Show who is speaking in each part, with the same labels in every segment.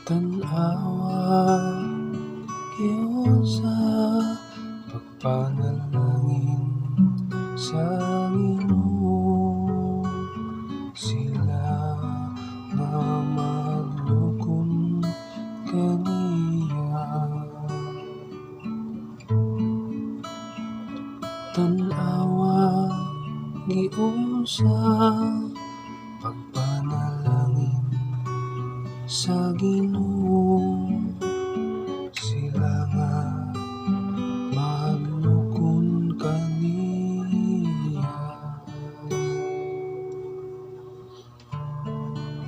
Speaker 1: Tan-awa giyon sa pagpanalangin sa Ginoo, sila nga madlukon kaniya. Tan-awa giyon sa pagpanalangin sa Ginoo, sila nga madlukon kaniya.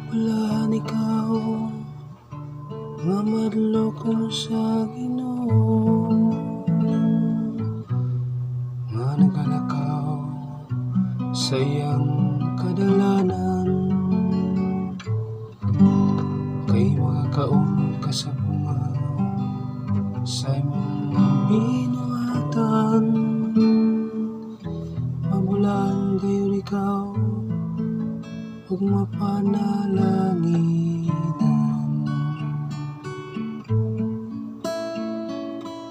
Speaker 1: Wala ikaw nga madlukon sa Ginoo, nga nagalakaw sa iyang kadalanan, kay mga kaon ka sa bunga sa imong binuhatan. Mabulaan gayon ikaw ug mapanalanginan.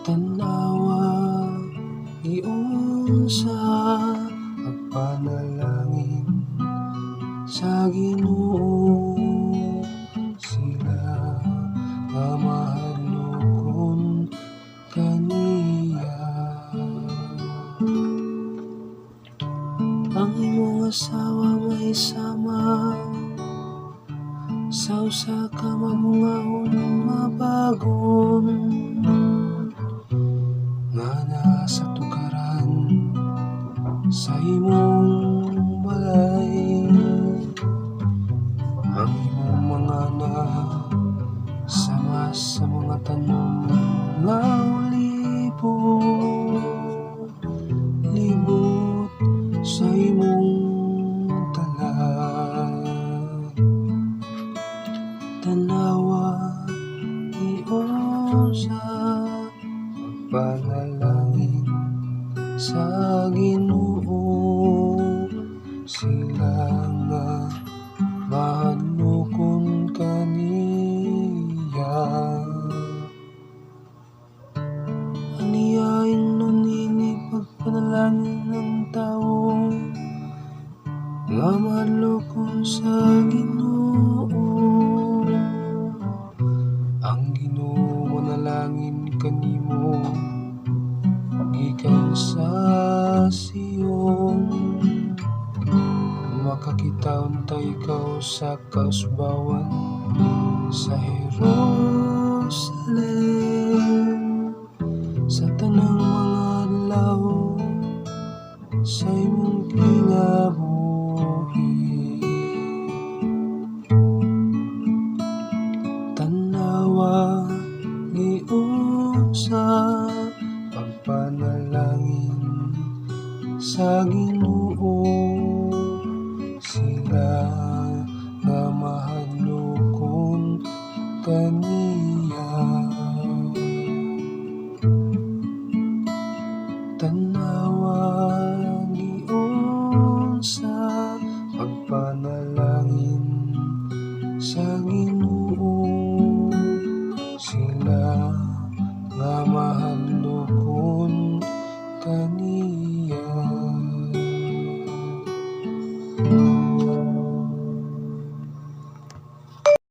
Speaker 1: Tan-awa giyon sa pagpanalangin sa Ginoo, sila nga mahadlokon kaniya. Ang imong asawa mahisama sa usa ka mabungahon nga bagon, nga naa sa tukaran sa imong balay. Ang imong mga anak sama sa mga tanom nga olibo, libot sa imong talan. Tan-awa giyon sa pagpanalangin sa Ginoo, sila nga mahadlokon kaniya. Aniyain nun ini pagpanalangin ng tao nga mahadlokon sa Ginoo. Ang Ginoo manalangin kanimo gikan sa Sion, makakita unta ikaw sa kausbawan sa Jerusalem, sa tanang mga adlaw sa imong kinabuhi. Tan-awa giyon sa pagpanalangin sa Ginoo, sila nga mahadlokon kaniya.